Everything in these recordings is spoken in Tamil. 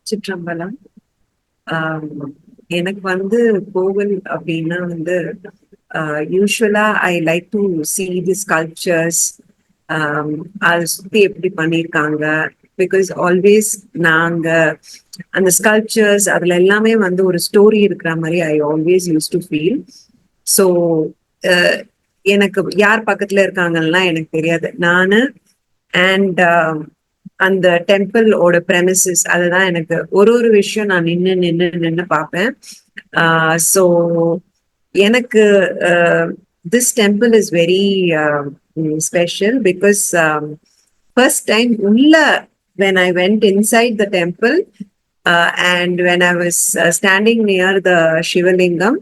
சிற்றம்பலம். ஆம், எனக்கு வந்து கோவில் அப்படின்னா வந்து யூஸ்வலா I like to see the sculptures. அதை சுத்தி எப்படி பண்ணியிருக்காங்க. பிகாஸ் ஆல்வேஸ் நாங்க அந்த ஸ்கல்ப்சர்ஸ் அதுல எல்லாமே வந்து ஒரு ஸ்டோரி இருக்கிற மாதிரி I always use to feel. So எனக்கு யார் பக்கத்துல இருக்காங்கன்னா எனக்கு தெரியாது. நானு அண்ட் அந்த டெம்பிளோட பிரமிசஸ் அதுதான் எனக்கு ஒரு ஒரு விஷயம் நான் நின்று நின்று நின்று பார்ப்பேன். ஸோ எனக்கு this temple is very special because first time உள்ள when I went inside the temple and when I was standing near the Shivalingam,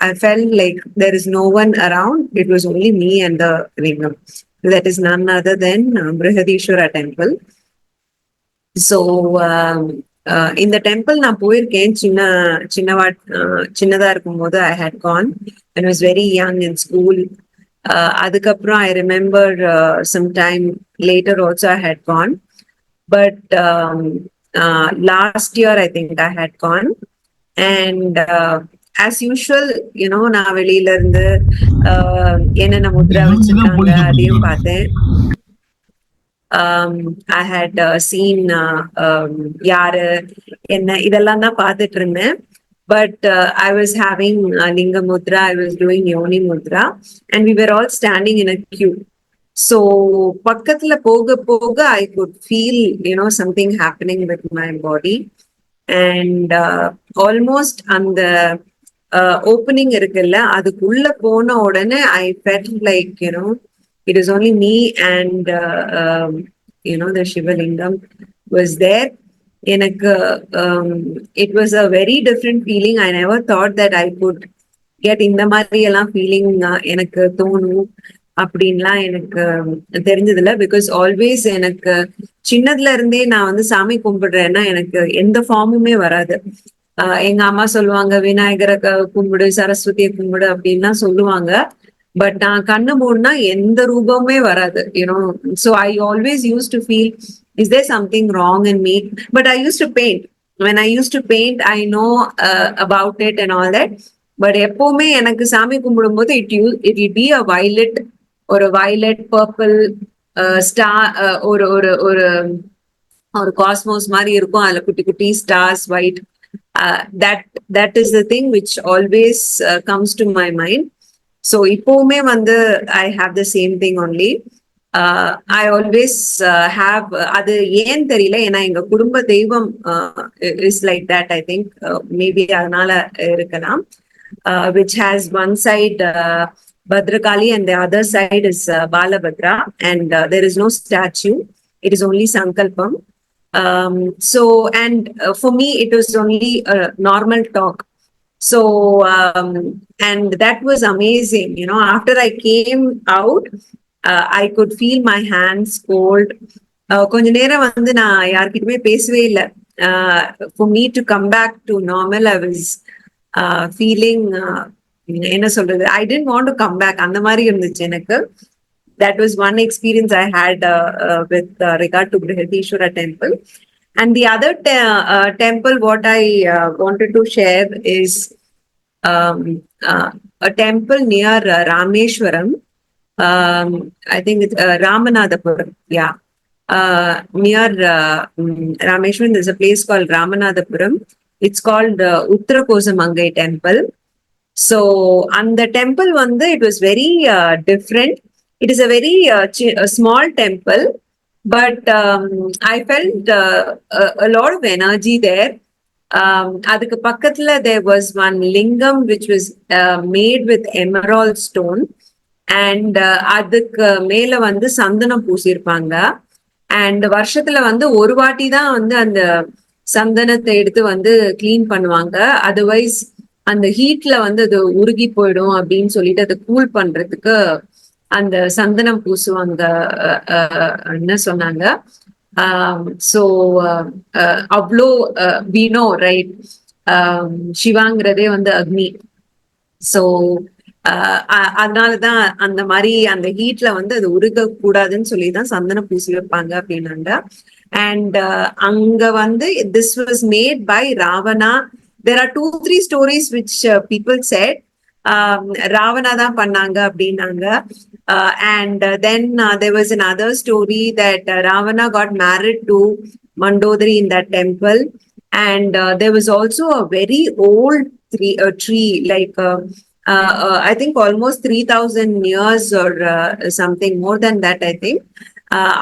I felt like there is no one around. It was only me and the lingam. That is none other than Brihadishwara temple. So இந்த டெம்பிள் நான் போயிருக்கேன் சின்னதா இருக்கும்போது. I had gone and was very young in school. அதுக்கப்புறம் I remember some time later also I had gone. But last year I think I had gone. And as usual நான் வெளியில இருந்து என்னென்ன முத்ரா வச்சிருக்காங்க அதையும் பார்த்தேன். I had seen யாரு என்ன இதெல்லாம் தான் பார்த்துட்டு இருந்தேன். But I was having Linga Mudra, I was doing Yoni Mudra, and we were all standing in a queue. So பக்கத்துல போக போக I could feel something happening with my body. And almost அந்த ஓப்பனிங் இருக்குல்ல அதுக்குள்ள போன உடனே I felt like it is only me and the Shivalingam was there. It was a very different feeling. I never thought that I could get இந்த மாதிரி எல்லாம் ஃபீலிங் எனக்கு தோணும் அப்படின்லாம் எனக்கு தெரிஞ்சதில்ல. பிகாஸ் ஆல்வேஸ் எனக்கு சின்னதுல இருந்தே நான் வந்து சாமி கும்பிடுறேன்னா எனக்கு எந்த ஃபார்முமே வராது. எங்க அம்மா சொல்லுவாங்க விநாயகரை கும்பிடு, சரஸ்வதியை கும்பிடு அப்படின்லாம் சொல்லுவாங்க. பட் நான் கண்ணு மூடுனா எந்த ரூபமே வராது. So I always used to feel, is there something wrong in me? But I used to paint. When I used to paint, I know about it and all that. But எப்பவுமே எனக்கு சாமி கும்பிடும் போது it will be a violet or a violet purple star, ஒரு ஒரு ஒரு ஒரு காஸ்மோஸ் மாதிரி இருக்கும். அதுல குட்டி குட்டி stars white. that is the thing which always comes to my mind. So இப்பவுமே வந்து I have the same thing only. I always have அது ஏன் தெரியல. ஏன்னா எங்க குடும்ப தெய்வம் is like that. I think maybe அதனால இருக்கலாம். Which has one side Bhadrakali and the other side is Balabhadra, and there is no statue. It is only Sankalpam. So and for me it was only a normal talk. So and that was amazing. After I came out, I could feel my hands cold. கொஞ்ச நேரம் வந்து நான் யார்கிட்டயுமே பேசவே இல்லை. For me to come back to normal, I was feeling என்ன சொல்றது, I didn't want to come back. அந்த மாதிரி இருந்துச்சு எனக்கு. That was one experience I had with regard to Brihadishwara temple. And the other temple what I wanted to share is a temple near Rameshwaram. I think it's Ramanathapuram. Yeah. Near Rameshwaram, there's a place called Ramanathapuram. It's called Uttarakosamangai temple. So, and the temple it was very different. It is a very small temple, but I felt a lot of energy there. அதுக்கு பக்கத்துல there was one lingam which was made with emerald stone, and அதுக்கு மேல வந்து சந்தனம் பூசியிருப்பாங்க. அண்ட் வருஷத்துல வந்து ஒரு வாட்டி தான் வந்து அந்த சந்தனத்தை எடுத்து வந்து கிளீன் பண்ணுவாங்க. அதர்வைஸ் அந்த ஹீட்ல வந்து அது உருகி போயிடும் அப்படின்னு சொல்லிட்டு அதை கூல் பண்றதுக்கு அந்த சந்தனம் பூசுவாங்க சொன்னாங்க. ஸோ அவ்வளோ வீணோ ரைட். சிவாங்கிறதே வந்து அக்னி. ஸோ அதனாலதான் அந்த மாதிரி அந்த ஹீட்ல வந்து அது உருக கூடாதுன்னு சொல்லிதான் சந்தனம் பூசி வைப்பாங்க அப்படின்னாங்க. அண்ட் அங்க வந்து this was made by Ravana. There are 2-3 stories which people said Ravana தான் பண்ணாங்க அப்படின்னாங்க. And then there was another story that Ravana got married to Mandodari in that temple. And there was also a very old tree like I think almost 3,000 years or something more than that, I think.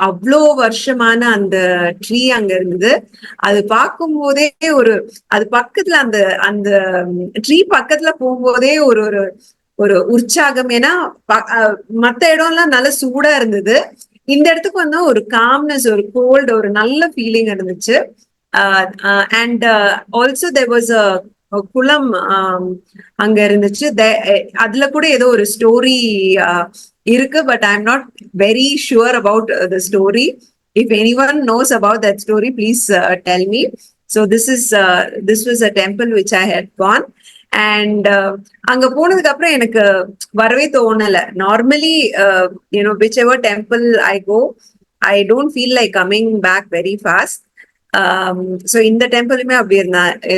அவ்வளோ வருஷமான அந்த ட்ரீ அங்க இருந்தது. அது பார்க்கும் போதே ஒரு அது பக்கத்துல அந்த அந்த ட்ரீ பக்கத்துல போகும்போதே ஒரு ஒரு ஒரு உற்சாகம். ஏன்னா மத்த இடம்லாம் நல்ல சூடா இருந்தது, இந்த இடத்துக்கு வந்து ஒரு காம்னஸ், ஒரு கோல்டு, ஒரு நல்ல ஃபீலிங் இருந்துச்சு. And also there was a குளம் அங்க இருந்துச்சு. அதுல கூட ஏதோ ஒரு ஸ்டோரி இருக்கு, but I am not very sure about the story. If anyone knows about that story please tell me. So this was a temple which I had gone. And அங்க போனதுக்கு அப்புறம் எனக்கு வரவே தோணல. Normally you know whichever temple I go, I don't feel like coming back very fast. So இந்த டெம்பிளுமே அப்படி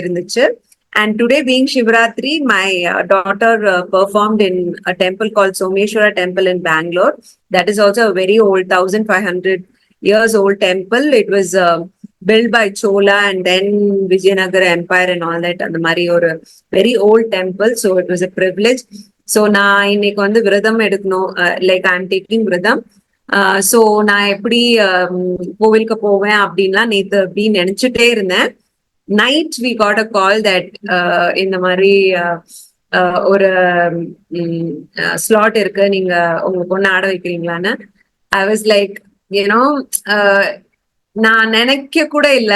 இருந்துச்சு. And today being Shivratri, my daughter performed in a temple called Someshwara Temple in Bangalore. That is also a very old 1,500 years old temple. It was built by Chola and then Vijayanagara Empire and all that. And the very old temple. So it was a privilege. So na இன்னைக்கு வந்து விரதம் எடுக்கணும், like I'm taking விரதம். ஸோ நான் எப்படி கோவிலுக்கு போவேன் அப்படின்லாம் நேற்று அப்படின்னு நினைச்சுட்டே இருந்தேன். Night we got a call that இந்த மாதிரி ஒரு ஸ்லாட் இருக்கு, நீங்க உங்க பொண்ணு ஆட வைக்கிறீங்களான்னு. ஐ வாஸ் லைக் யூனோ, நான் நினைக்க கூட இல்ல,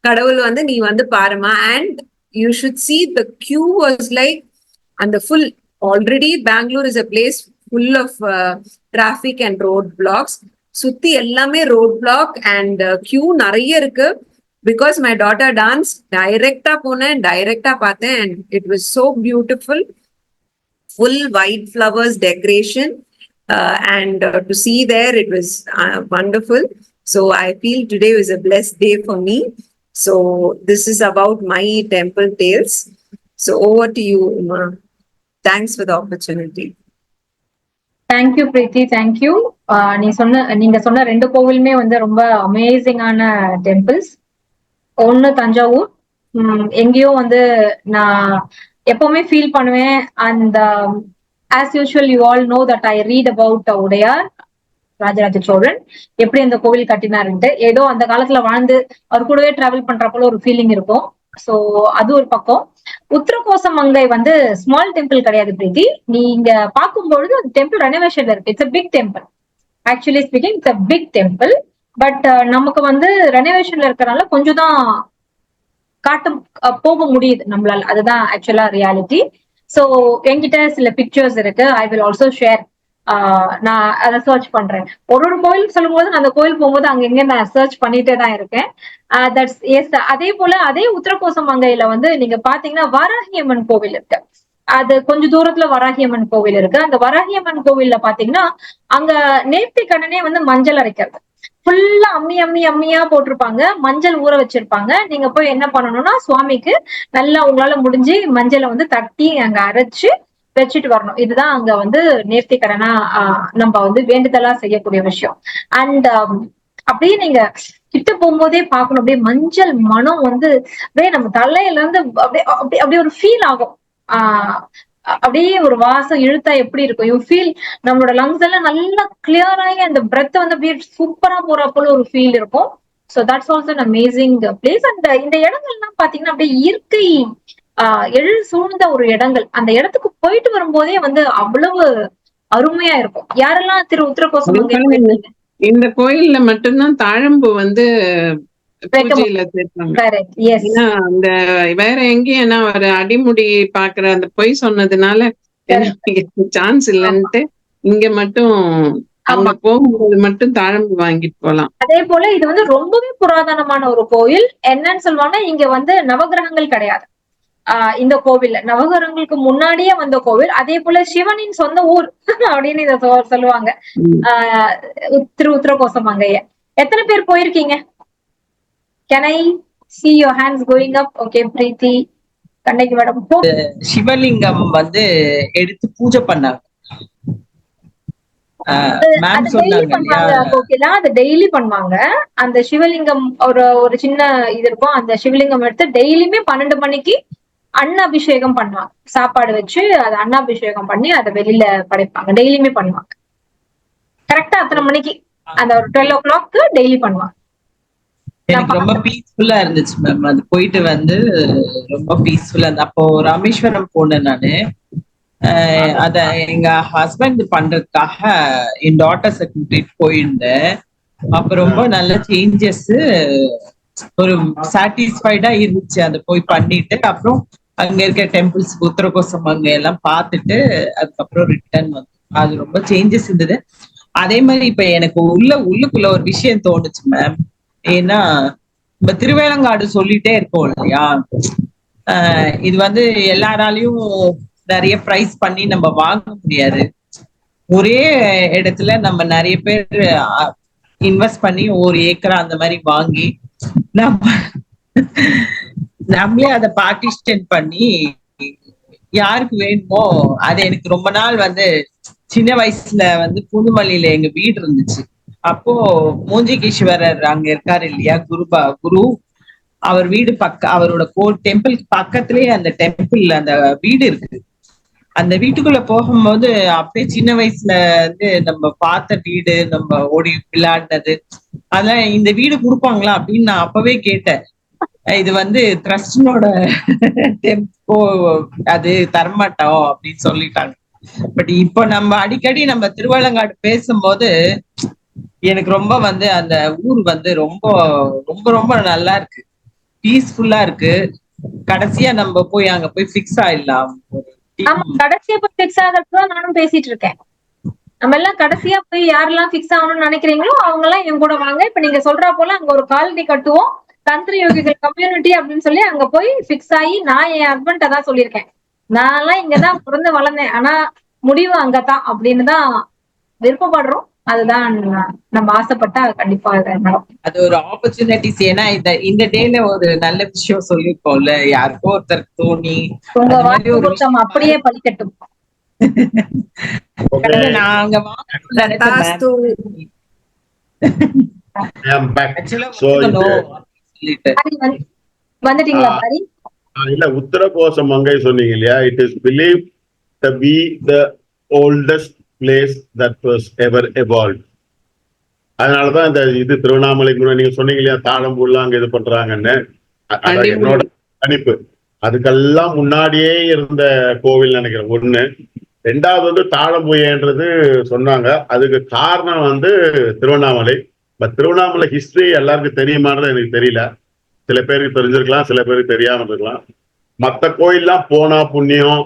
கடவுள் வந்து நீ வந்து பாருமா. And you should see the queue was like அந்த full. Already Bangalore is a place full of traffic and road blocks. சுத்தி எல்லாமே road block and queue நிறைய இருக்கு. Because my daughter danced, டைரக்டா போனேன், டைரக்டா பார்த்தேன், and it was so beautiful. Full white flowers decoration, and to see there it was wonderful. So I feel today was a blessed day for me. So this is about my temple tales. So over to you, Uma. Thanks for the opportunity. Thank you Preethi, thank you. நீங்க சொன்ன ரெண்டு கோவிலுமே வந்து ரொம்ப அமேசிங்கான டெம்பிள்ஸ். ஒண்ணு தஞ்சாவூர், எங்கேயோ வந்து நான் எப்பவுமே ஃபீல் பண்ணுவேன். அந்த as usual you all know that I read about Udaiyar Rajaraja Cholan, எப்படி அந்த கோவில் கட்டினாருன்ட்டு. ஏதோ அந்த காலத்துல வாழ்ந்து அவர் கூடவே டிராவல் பண்றப்போல ஒரு ஃபீலிங் இருக்கும். சோ அது ஒரு பக்கம். உத்தரகோசமங்கை வந்து ஸ்மால் டெம்பிள் கிடையாது பிரீத்தி. நீங்க பார்க்கும்பொழுது அந்த டெம்பிள் ரெனோவேஷன்ல இருக்கு. It's a big temple. Actually speaking it's a big temple. But நமக்கு வந்து ரெனோவேஷன்ல இருக்கிறனால கொஞ்சம் தான் காட்ட போக முடியுது நம்மளால. அதுதான் ஆக்சுவலா ரியாலிட்டி. சோ என்கிட்ட சில பிக்சர்ஸ் இருக்கு. I will also share. நான் அதை சர்ச் பண்றேன். ஒரு கோயில் சொல்லும் போது அந்த கோயில் போகும்போது அங்க நான் சர்ச் பண்ணிட்டே தான் இருக்கேன். That's yes. அதே போல அதே உத்தரகோசமங்கையில வந்து நீங்க பாத்தீங்கன்னா வராகியம்மன் கோவில் இருக்கு. அது கொஞ்சம் தூரத்துல வராகியம்மன் கோவில் இருக்கு. அந்த வராகியம்மன் கோவில்ல பாத்தீங்கன்னா அங்க நேர்த்தி கடனே வந்து மஞ்சள் அரைக்கிறது. ஃபுல்லா அம்மியா போட்டிருப்பாங்க, மஞ்சள் ஊற வச்சிருப்பாங்க. நீங்க போய் என்ன பண்ணணும்னா சுவாமிக்கு நல்லா உங்களால முடிஞ்சு மஞ்சளை வந்து தட்டி அங்க அரைச்சு வச்சுட்டு வரணும். இதுதான் அங்க வந்து நேர்த்தி கடனா நம்ம வந்து வேண்டுதலா செய்யக்கூடிய விஷயம். அண்ட் அப்படியே நீங்க கிட்ட போகும்போதே பார்க்கணும், அப்படியே மஞ்சள் மனம் வந்து அப்படியே நம்ம தலையில இருந்து அப்படியே ஒரு ஃபீல் ஆகும். அப்படியே ஒரு வாசம் இழுத்தா எப்படி இருக்கும், யூ ஃபீல் நம்மளோட லங்ஸ் எல்லாம் நல்லா கிளியர் ஆகி அந்த பிரெத் வந்து அப்படியே சூப்பரா போறப்போல ஒரு ஃபீல் இருக்கும். So that's also an amazing place. And இந்த இடங்கள்லாம் பாத்தீங்கன்னா அப்படியே இயற்கை எழில் சூழ்ந்த ஒரு இடங்கள். அந்த இடத்துக்கு போயிட்டு வரும்போதே வந்து அவ்வளவு அருமையா இருக்கும். யாரெல்லாம் உத்தரகோசமங்கை இந்த கோயில்ல மட்டும்தான் தாழம்பு வந்து பூஜையில சேர்ப்பாங்க. அந்த வேற எங்கேயும் ஒரு அடிமுடி பாக்குற அந்த பொய் சொன்னதுனால சான்ஸ் இல்லைன்ட்டு இங்க மட்டும் அங்க போகும்போது மட்டும் தாழம்பு வாங்கிட்டு போலாம். அதே போல இது வந்து ரொம்பவே புராதனமான ஒரு கோயில். என்னன்னு சொல்லுவாங்கன்னா இங்க வந்து நவகிரகங்கள் கிடையாது. இந்த கோவில் நவகிரகங்களுக்கு முன்னாடியே வந்த கோவில். அதே போல சிவனின் சொந்த ஊர் அப்படின்னு இத சொல்லுவாங்க. உத்திரகோசமங்கைய எத்தனை பேர் போயிருக்கீங்க? Can I see your hands going up? Okay, Preeti, Kannagi madam. Shivalingam வந்து எடுத்து பூஜை பண்ணாங்க. டெய்லி பண்ணுவாங்க. அந்த சிவலிங்கம் ஒரு சின்ன இது இருக்கும். அந்த சிவலிங்கம் எடுத்து டெய்லியுமே 12 மணிக்கு அன்னாபிஷேகம் பண்ணுவாங்க. சாப்பாடு வச்சு அதை அன்னாபிஷேகம் பண்ணி அதை வெளியில படைப்பாங்க. டெய்லியுமே பண்ணுவாங்க. கரெக்டா அத்தனை மணிக்கு அந்த ஒரு 12 o'clock டெய்லி பண்ணுவாங்க. எனக்கு ரொம்ப பீஸ்ஃபுல்லா இருந்துச்சு மேம். அது போயிட்டு வந்து ரொம்ப பீஸ்ஃபுல்லா இருந்தது. அப்போ ராமேஸ்வரம் போனேன் நானு. அத எங்க ஹஸ்பண்ட் பண்றதுக்காக என் டாட்டர்ஸை கூட்டிட்டு போயிருந்தேன். அப்ப ரொம்ப நல்ல சேஞ்சஸ், ஒரு சாட்டிஸ்ஃபைடா இருந்துச்சு. அதை போய் பண்ணிட்டு அப்புறம் அங்க இருக்க டெம்பிள்ஸ் உத்தரகோசம் அங்க எல்லாம் பார்த்துட்டு அதுக்கப்புறம் ரிட்டர்ன் வந்து அது ரொம்ப சேஞ்சஸ் இருந்தது. அதே மாதிரி இப்ப எனக்கு உள்ளுக்குள்ள ஒரு விஷயம் தோணுச்சு மேம். ஏன்னா இப்ப திருவேலங்காடு சொல்லிட்டே இருக்கோம் இல்லையா, இது வந்து எல்லாராலையும் நிறைய பிரைஸ் பண்ணி நம்ம வாங்க முடியாது. ஒரே இடத்துல நம்ம நிறைய பேர் இன்வெஸ்ட் பண்ணி ஒரு ஏக்கரா அந்த மாதிரி வாங்கி நம்மளே அதை பார்ட்டிசிபேட் பண்ணி யாருக்கு வேணுமோ அது. எனக்கு ரொம்ப நாள் வந்து சின்ன வயசுல வந்து புதுமல்லியில எங்க வீடு இருந்துச்சு. அப்போ மூஞ்சிகீஸ்வரர் அங்க இருக்காரு இல்லையா, குரு, அவர் வீடு அவரோட டெம்பிள் பக்கத்திலேயே அந்த டெம்பிள் அந்த வீடு இருக்கு. அந்த வீட்டுக்குள்ள போகும்போது அப்படியே சின்ன வயசுல இருந்து நம்ம பார்த்த வீடு, நம்ம ஓடி விளையாடினது, அதெல்லாம் இந்த வீடு கொடுப்பாங்களா அப்படின்னு நான் அப்பவே கேட்டேன். இது வந்து ட்ரஸ்டினோட டெம்போ, அது தரமாட்டோம் அப்படின்னு சொல்லிட்டாங்க. பட் இப்போ நம்ம அடிக்கடி நம்ம திருவேலங்காடு பேசும்போது எனக்கு ரொம்ப வந்து அந்த ஊர் வந்து ரொம்ப ரொம்ப ரொம்ப நல்லா இருக்கு, பீஸ்ஃபுல்லா இருக்கு. கடைசியா நம்ம போய் அங்க போய் பிக்ஸ் ஆயிடலாம். கடைசியா போய் பிக்ஸ் ஆகிறதுதான் நானும் பேசிட்டு இருக்கேன். நம்ம எல்லாம் கடைசியா போய் யாரெல்லாம் பிக்ஸ் ஆகணும்னு நினைக்கிறீங்களோ அவங்க எல்லாம் என் கூட வாங்க. இப்ப நீங்க சொல்றா போல அங்க ஒரு காலனி கட்டுவோம், தந்திர யோகிகள் கம்யூனிட்டி அப்படின்னு சொல்லி அங்க போய் பிக்ஸ் ஆகி, நான் என் ஹஸ்பண்ட் தான் சொல்லியிருக்கேன், நான் எல்லாம் இங்கதான் பிறந்து வளர்ந்தேன், ஆனா முடிவு அங்கதான் அப்படின்னு தான் விருப்பப்படுறோம். அதுதான் நம்ம ஆசைப்பட்டா கண்டிப்பா அது ஒரு ஆப்பர்ச்சுனிட்டிஸ். ஏன்னா இந்த டேல ஒரு நல்ல விஷயம் சொல்லிருக்கோம்ல, யாருக்கோ ஒருத்தருக்கு தோணி அப்படியே பலிக்கட்டும். நாங்க வந்துட்டீங்களா பாரி? இல்ல, உத்தரகோசமங்கை சொன்னீங்க இல்லையா, it is believed to be the oldest place that was ever evolved. அதனாலதான் இந்த இது திருவண்ணாமலை நீங்க சொன்னீங்க இல்லையா, தாழம்பூர்லாம் அங்க இது பண்றாங்கன்னு, என்னோட கணிப்பு. அதுக்கெல்லாம் முன்னாடியே இருந்த கோவில் நினைக்கிறேன் ஒண்ணு. ரெண்டாவது வந்து தாழம்பூயன்றது சொன்னாங்க, அதுக்கு காரணம் வந்து திருவண்ணாமலை. பட் திருவண்ணாமலை ஹிஸ்டரி எல்லாருக்கும் தெரியுமான்றது எனக்கு தெரியல. சில பேருக்கு தெரிஞ்சிருக்கலாம், சில பேருக்கு தெரியாம இருக்கலாம். மற்ற கோயில்லாம் போனா புண்ணியம்,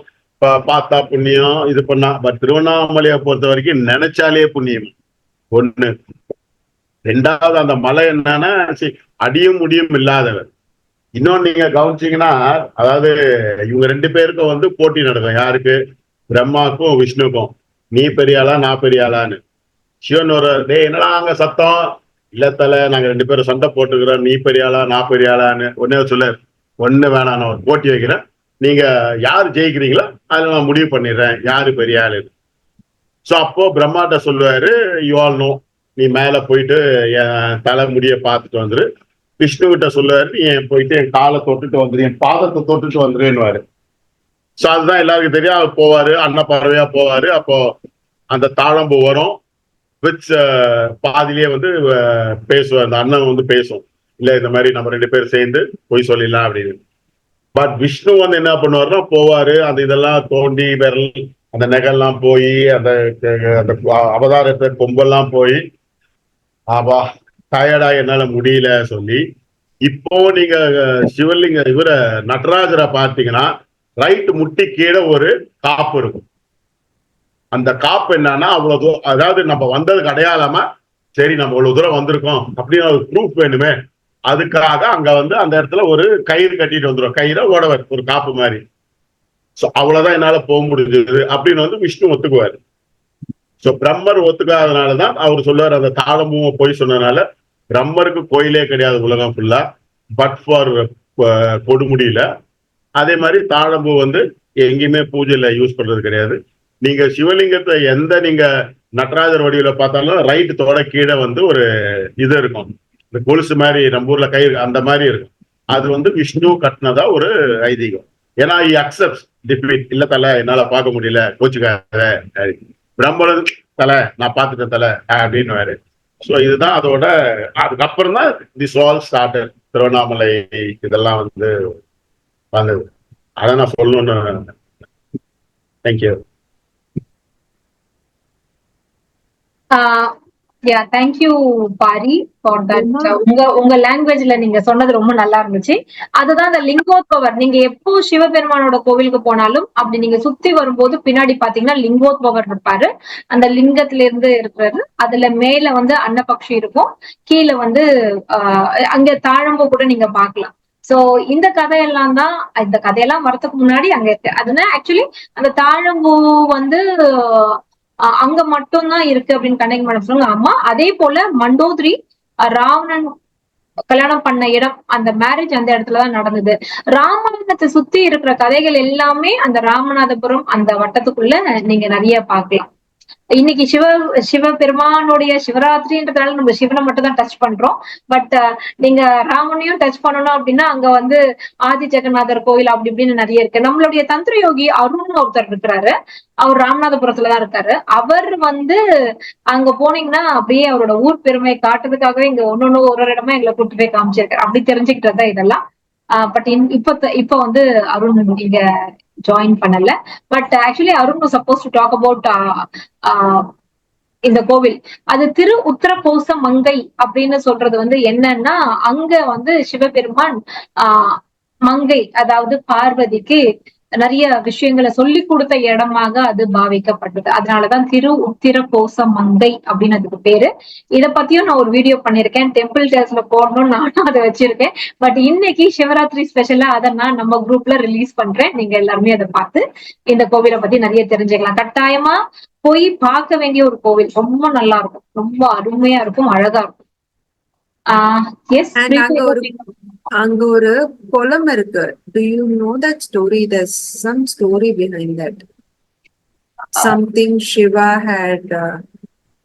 பார்த்தா புண்ணியம், இது பண்ணா. பட் திருவண்ணாமலையை பொறுத்த வரைக்கும் நினைச்சாலே புண்ணியம் ஒண்ணு. ரெண்டாவது அந்த மலை என்னன்னா அடியும் முடியும் இல்லாதவர். இன்னொன்னு நீங்க கவனிச்சீங்கன்னா, அதாவது இவங்க 2 பேருக்கும் வந்து போட்டி நடக்கும். யாருக்கு? பிரம்மாக்கும் விஷ்ணுக்கும். நீ பெரியாளா நான் பெரியாளான்னு. சிவன் ஒரு என்னடா அங்க சத்தம் இல்லத்தல, நாங்க 2 பேரும் சண்டை போட்டுக்கிறோம், நீ பெரியாளா நான் பெரியாளான்னு. ஒன்னே சொல்ல, ஒண்ணு வேணாம், நான் ஒரு போட்டி வைக்கிறேன், நீங்க யாரு ஜெயிக்கிறீங்களோ அதுல நான் முடிவு பண்ணிடுறேன் யாரு பெரிய ஆளு. சோ அப்போ பிரம்மாட்ட சொல்லுவாரு, யூ ஆல் நோ, நீ மேல போயிட்டு என் தலை முடிய பார்த்துட்டு வந்துரு. விஷ்ணு கிட்ட சொல்லுவாரு, நீ போயிட்டு என் காலை தொட்டுட்டு வந்துரு, என் பாதத்தை தொட்டுட்டு வந்துருன்னுவாரு. சோ அதுதான் எல்லாருக்கும் தெரியும். அவர் போவாரு, அண்ணன் பறவையா போவாரு. அப்போ அந்த தாழம்பு வரும், விச் பாதிலேயே வந்து பேசுவார், அந்த அண்ணன் வந்து பேசும், இல்ல இந்த மாதிரி நம்ம 2 பேரும் சேர்ந்து போய் சொல்லிடலாம் அப்படின்னு. பட் விஷ்ணு வந்து என்ன பண்ணுவாருன்னா, போவாரு, அந்த இதெல்லாம் தோண்டி விரல் அந்த நெகெல்லாம் போய் அந்த அவதாரத்தை கொம்பெல்லாம் போய் ஆபா டயர்டா என்னால முடியல சொல்லி. இப்போ நீங்க சிவலிங்க இவரை நடராஜரை பார்த்தீங்கன்னா ரைட் முட்டி கீழே ஒரு காப்பு இருக்கும். அந்த காப்பு என்னன்னா அவ்வளவு தூரம், அதாவது நம்ம வந்ததுக்கு அடையாளமா, சரி நம்ம இவ்வளவு தூரம் வந்திருக்கோம் அப்படின்னு ஒரு ப்ரூஃப் வேணுமே, அதுக்காக அங்க வந்து அந்த இடத்துல ஒரு கயிறு கட்டிட்டு வந்துடும், கயிறை ஓடவர் ஒரு காப்பு மாதிரி. சோ அவ்வளவுதான் என்னால போக முடிஞ்சது அப்படின்னு வந்து விஷ்ணு ஒத்துக்குவாரு. சோ பிரம்மர் ஒத்துக்காதனாலதான் அவர் சொல்லுவார், அந்த தாளமும் போய் சொன்னதுனால பிரம்மருக்கு கோயிலே கிடையாது உலகம் ஃபுல்லா, பட் ஃபார் கொடுமுடியில. அதே மாதிரி தாழம்பூ வந்து எங்கேயுமே பூஜையில யூஸ் பண்றது கிடையாது. நீங்க சிவலிங்கத்தை எந்த நீங்க நடராஜர் வடிவில பார்த்தாலும் ரைட் தோட கீழே வந்து ஒரு இது இருக்கும், இந்த கொலுசு மாதிரி நம்ம ஊர்ல கயிறு அந்த மாதிரி இருக்கும். அது வந்து விஷ்ணு கட்டினதா ஒரு ஐதீகம். ஏன்னா அக்செப்ட் டிஃபீட், இல்ல தலை என்னால பார்க்க முடியல கோச்சுக்காத, பிரம்மன் தலை நான் பார்த்துட்டேன் தலை அப்படின்னு வேறு. ஸோ இதுதான் அதோட. அதுக்கப்புறம் தான் திஸ் ஆல் ஸ்டார்டட். திருவண்ணாமலை இதெல்லாம் வந்து வந்தது. அதை நான் சொல்லணும்னு. Thank you. Thank you Pari for that. உங்க லாங்குவேஜ்ல நீங்க சொன்னது ரொம்ப நல்லா இருந்துச்சு. அதுதான் அந்த லிங்கோத்பவர். நீங்க எப்போ சிவபெருமானோட கோவிலுக்கு போனாலும் அப்படி நீங்க சுத்தி வரும்போது பின்னாடி பாத்தீங்கன்னா லிங்கோத்பவர் இருப்பாரு. அந்த லிங்கத்துல இருந்து இருக்கிறது, அதுல மேல வந்து அன்னபக்ஷி இருக்கும், கீழே வந்து அங்க தாழம்பு கூட நீங்க பாக்கலாம். சோ இந்த கதையெல்லாம் தான், இந்த கதையெல்லாம் வரதுக்கு முன்னாடி அங்க இருக்கு. அதுனா ஆக்சுவலி அந்த தாழம்பூ வந்து அங்க மட்டும்தான் இருக்கு அப்படின்னு கனெக்ட் பண்ண சொல்லுங்க. ஆமா, அதே போல மண்டோதரி ராவணன் கல்யாணம் பண்ண இடம், அந்த மேரேஜ் அந்த இடத்துலதான் நடந்தது. ராமாயணத்தை சுத்தி இருக்கிற கதைகள் எல்லாமே அந்த ராமநாதபுரம் அந்த வட்டத்துக்குள்ள நீங்க நிறைய பாக்கலாம். இன்னைக்கு சிவபெருமானுடைய சிவராத்திரின்றதால நம்ம சிவனை மட்டும் தான் டச் பண்றோம். பட் நீங்க ராமனையும் டச் பண்ணணும் அப்படின்னா அங்க வந்து ஆதி ஜெகநாதர் கோயில் அப்படி இப்படின்னு நிறைய இருக்கு. நம்மளுடைய தந்திர யோகி அருண் ஒருத்தர் இருக்கிறாரு, அவர் ராமநாதபுரத்துலதான் இருக்காரு. அவர் வந்து அங்க போனீங்கன்னா அப்படியே அவரோட ஊர் பெருமை காட்டுறதுக்காகவே இங்க ஒன்னொன்னு ஒரு இடமா எங்களை கூட்டு போய் காமிச்சிருக்காரு. அப்படி தெரிஞ்சுக்கிட்டதுதான் இதெல்லாம். பட் இப்ப வந்து அருண் இங்க ஜாயின் பண்ணல. But actually Arun suppose to talk about இந்த கோவில். அது திரு உத்தரகோச மங்கை அப்படின்னு சொல்றது வந்து என்னன்னா, அங்க வந்து சிவபெருமான் மங்கை அதாவது பார்வதிக்கு நிறைய விஷயங்களை சொல்லி கொடுத்த இடமாக அது பாவிக்கப்பட்டது. அதனாலதான் திரு உத்திர கோச மங்கை அப்படின்னு அதுக்கு பேரு. இத பத்தியும் நான் ஒரு வீடியோ பண்ணிருக்கேன், டெம்பிள் டேஸ்ல போடணும்னு நானும் அதை வச்சிருக்கேன். பட் இன்னைக்கு சிவராத்திரி ஸ்பெஷலா அதை நான் நம்ம குரூப்ல ரிலீஸ் பண்றேன். நீங்க எல்லாருமே அதை பார்த்து இந்த கோவிலை பத்தி நிறைய தெரிஞ்சுக்கலாம். கட்டாயமா போய் பார்க்க வேண்டிய ஒரு கோவில். ரொம்ப நல்லா இருக்கும், ரொம்ப அருமையா இருக்கும், அழகா இருக்கும். அங்க ஒரு குளம் இருக்கு. Do you know that story? There's some story behind that. Something Shiva had.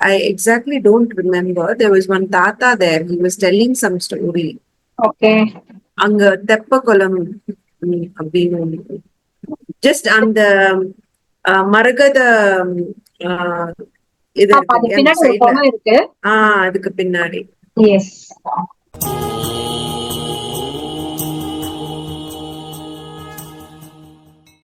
I exactly don't remember. There was one Tata there. He was telling some story. Okay. அங்க தெப்ப குளம் அப்படின்னு just அந்த மரகத இது அதுக்கு பின்னாடி. அதுக்கு பின்னாடி. Yes.